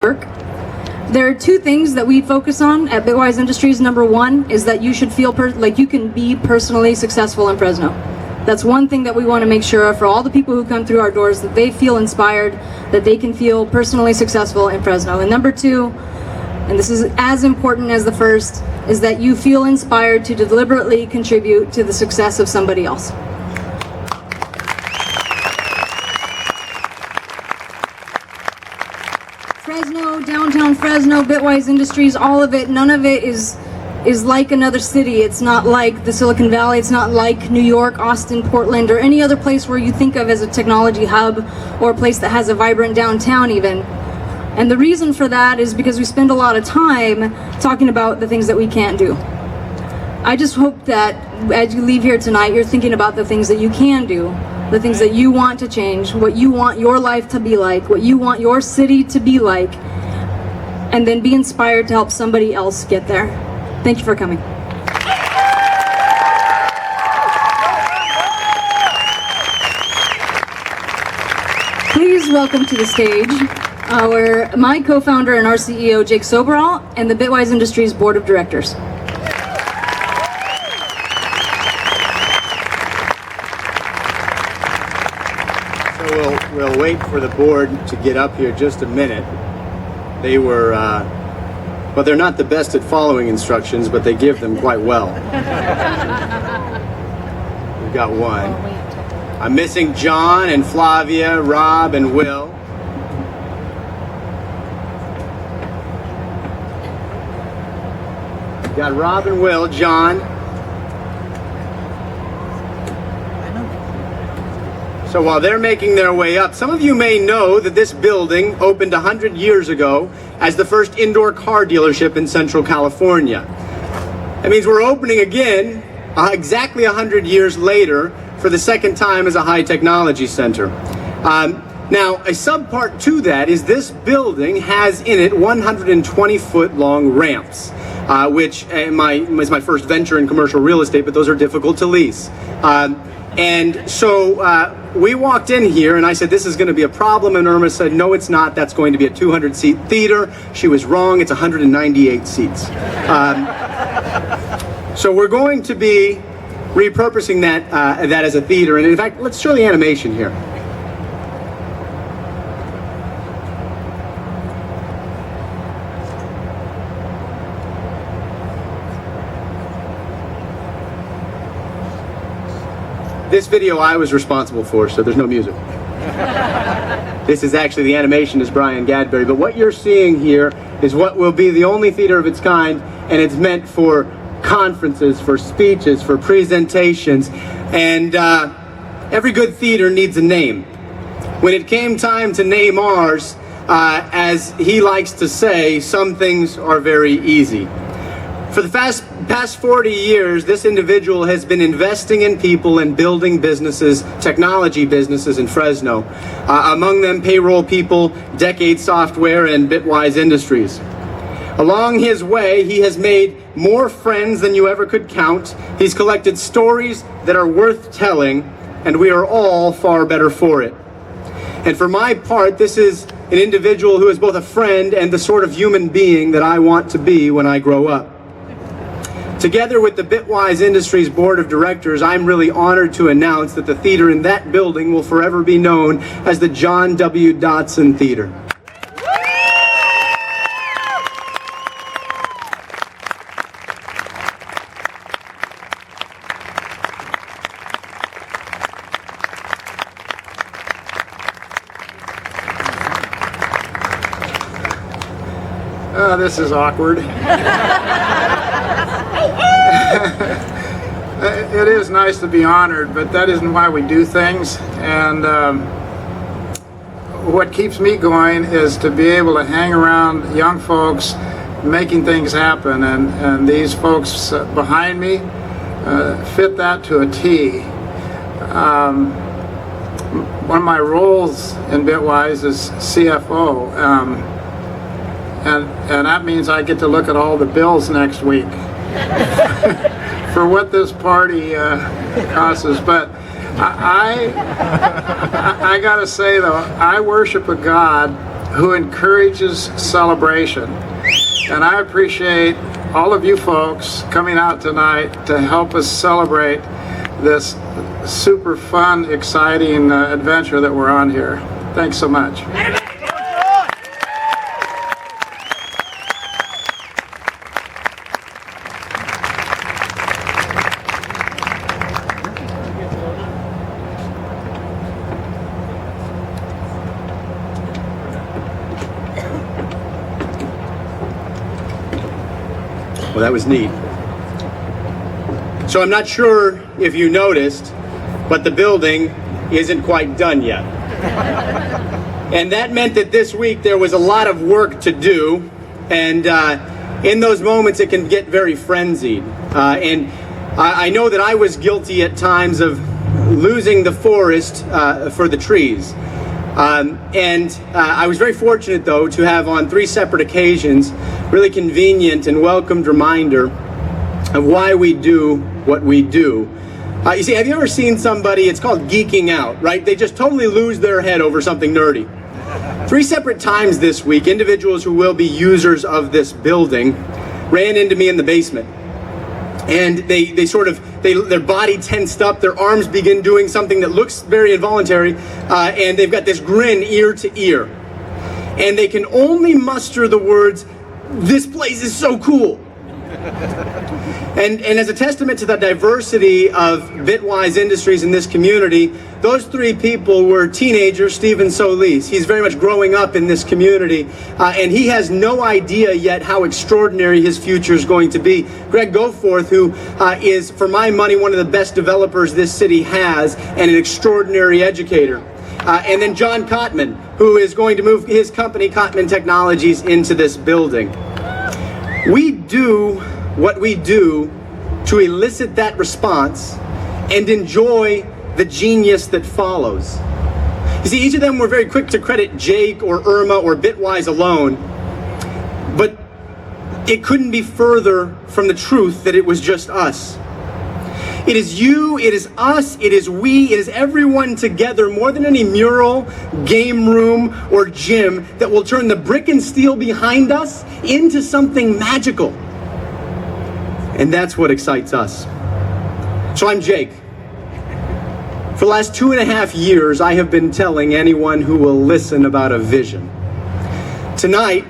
work. There are two things that we focus on at Bitwise Industries. Number one is that you should feel like you can be personally successful in Fresno. That's one thing that we want to make sure of for all the people who come through our doors, that they feel inspired, that they can feel personally successful in Fresno. And number two, and this is as important as the first, is that you feel inspired to deliberately contribute to the success of somebody else. Fresno, downtown Fresno, Bitwise Industries, all of it, none of it is like another city. It's not like the Silicon Valley. It's not like New York, Austin, Portland, or any other place where you think of as a technology hub or a place that has a vibrant downtown even. And the reason for that is because we spend a lot of time talking about the things that we can't do. I just hope that as you leave here tonight, you're thinking about the things that you can do, the things that you want to change, what you want your life to be like, what you want your city to be like, and then be inspired to help somebody else get there. Thank you for coming. Please welcome to the stage my co-founder and our CEO, Jake Soberall, and the Bitwise Industries Board of Directors. So we'll wait for the board to get up here just a minute. They were, well, they're not the best at following instructions, but they give them quite well. We've got one. I'm missing John and Flavia, Rob and Will. Got Rob and Will, John. So while they're making their way up, some of you may know that this building opened 100 years ago as the first indoor car dealership in Central California. That means we're opening again exactly 100 years later for the second time as a high technology center. Now, a subpart to that is this building has in it 120-foot long ramps, which is my first venture in commercial real estate, but those are difficult to lease. And so we walked in here and I said, this is going to be a problem. And Irma said, no, it's not. That's going to be a 200-seat theater. She was wrong. It's 198 seats. So we're going to be repurposing that as a theater. And in fact, let's show the animation here. This video I was responsible for, so there's no music. This is actually, the animation is Brian Gadberry, but what you're seeing here is what will be the only theater of its kind, and it's meant for conferences, for speeches, for presentations, and every good theater needs a name. When it came time to name ours, as he likes to say, some things are very easy. For the past 40 years, this individual has been investing in people and building businesses, technology businesses in Fresno. Among them, Payroll People, Decade Software, and Bitwise Industries. Along his way, he has made more friends than you ever could count. He's collected stories that are worth telling, and we are all far better for it. And for my part, this is an individual who is both a friend and the sort of human being that I want to be when I grow up. Together with the Bitwise Industries Board of Directors, I'm really honored to announce that the theater in that building will forever be known as the John W. Dotson Theater. This is awkward. It is nice to be honored, but that isn't why we do things. And what keeps me going is to be able to hang around young folks making things happen. And these folks behind me fit that to a T. One of my roles in Bitwise is CFO. And that means I get to look at all the bills next week for what this party costs us. But I gotta say though, I worship a God who encourages celebration. And I appreciate all of you folks coming out tonight to help us celebrate this super fun, exciting adventure that we're on here. Thanks so much. Well, that was neat. So I'm not sure if you noticed, but the building isn't quite done yet. And that meant that this week there was a lot of work to do, and in those moments it can get very frenzied. And I know that I was guilty at times of losing the forest for the trees. I was very fortunate, though, to have on 3 separate occasions really convenient and welcomed reminder of why we do what we do. You see, have you ever seen somebody, it's called geeking out, right? They just totally lose their head over something nerdy. 3 separate times this week, individuals who will be users of this building ran into me in the basement. And their body tensed up, their arms begin doing something that looks very involuntary, and they've got this grin ear to ear. And they can only muster the words, "This place is so cool." And as a testament to the diversity of Bitwise Industries in this community, those 3 people were teenagers. Stephen Solis, he's very much growing up in this community, and he has no idea yet how extraordinary his future is going to be. Greg Goforth, who is, for my money, one of the best developers this city has, and an extraordinary educator. And then John Kottman, who is going to move his company, Kottman Technologies, into this building. We do what we do to elicit that response and enjoy the genius that follows. You see, each of them were very quick to credit Jake or Irma or Bitwise alone, but it couldn't be further from the truth that it was just us. It is you, it is us, it is we, it is everyone together more than any mural, game room, or gym that will turn the brick and steel behind us into something magical. And that's what excites us. So I'm Jake. For the last 2.5 years, I have been telling anyone who will listen about a vision. Tonight,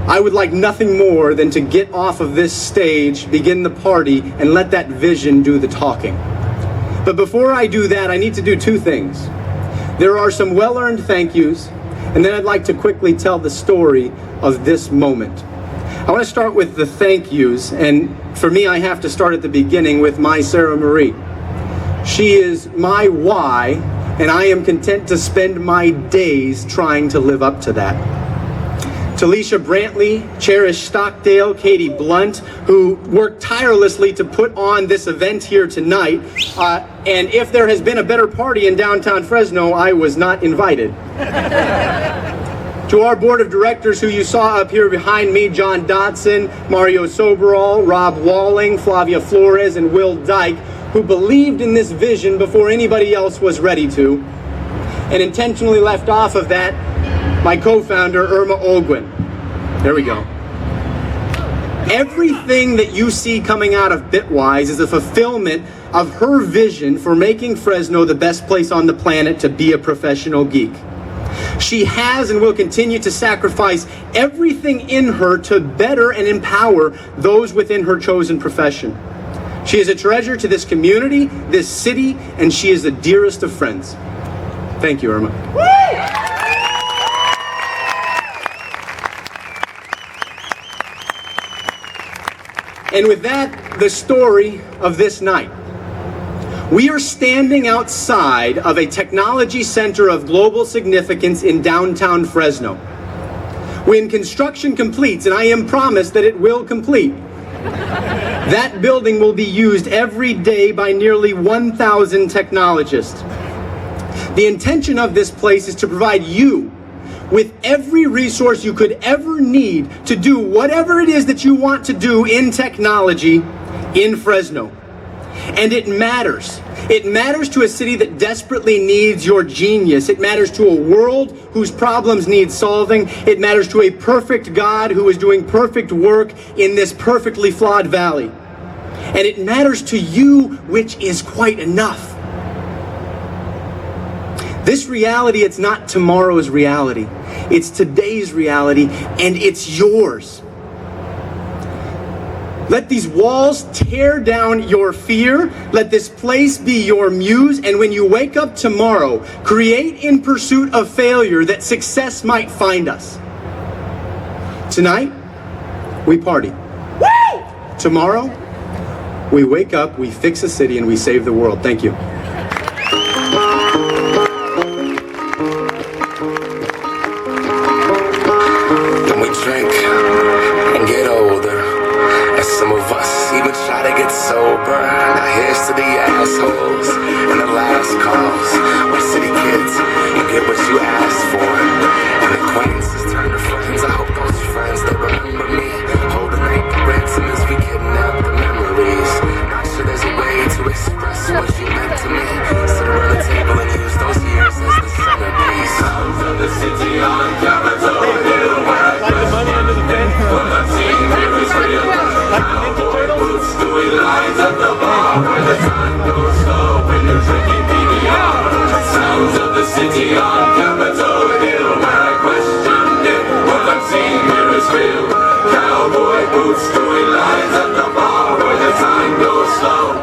I would like nothing more than to get off of this stage, begin the party, and let that vision do the talking. But before I do that, I need to do 2 things. There are some well-earned thank yous, and then I'd like to quickly tell the story of this moment. I want to start with the thank yous, and for me, I have to start at the beginning with my Sarah Marie. She is my why, and I am content to spend my days trying to live up to that. Talisha Brantley, Cherish Stockdale, Katie Blunt, who worked tirelessly to put on this event here tonight. And if there has been a better party in downtown Fresno, I was not invited. To our board of directors who you saw up here behind me, John Dotson, Mario Soberall, Rob Walling, Flavia Flores, and Will Dyke, who believed in this vision before anybody else was ready to, and intentionally left off of that my co-founder, Irma Olguin. There we go. Everything that you see coming out of Bitwise is a fulfillment of her vision for making Fresno the best place on the planet to be a professional geek. She has and will continue to sacrifice everything in her to better and empower those within her chosen profession. She is a treasure to this community, this city, and she is the dearest of friends. Thank you, Irma. And with that, the story of this night. We are standing outside of a technology center of global significance in downtown Fresno. When construction completes, and I am promised that it will complete, that building will be used every day by nearly 1,000 technologists. The intention of this place is to provide you with every resource you could ever need to do whatever it is that you want to do in technology in Fresno. And it matters. It matters to a city that desperately needs your genius. It matters to a world whose problems need solving. It matters to a perfect God who is doing perfect work in this perfectly flawed valley. And it matters to you, which is quite enough. This reality, it's not tomorrow's reality. It's today's reality, and it's yours. Let these walls tear down your fear. Let this place be your muse. And when you wake up tomorrow, create in pursuit of failure that success might find us. Tonight, we party. Woo! Tomorrow, we wake up, we fix a city, and we save the world. Thank you. Then we drink and get older. And some of us even try to get sober. Now here's to the assholes and the last calls. We city kids, you get what you asked for. And acquaintances turn to friends. I hope those friends, they remember me. Holding out the ransom as we kidnap the memories. Not sure there's a way to express what you meant to me. Sit around the table and use those years as the centerpiece. Sounds of the city on Capitol Hill. Like the money under the fence. What I'm seeing here is real. Cowboy boots doing lines at the bar where the time goes slow when you're drinking PBR. Sounds of the city on Capitol Hill where I questioned it. What I'm seeing here is real. Cowboy boots doing lines at the bar where the time goes slow.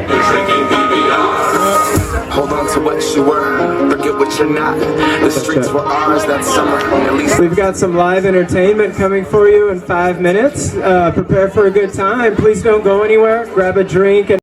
You're drinking PBR. Hold on to what you were, forget what you're not. The streets were ours that summer, at least. We've got some live entertainment coming for you in 5 minutes. Prepare for a good time. Please don't go anywhere. Grab a drink and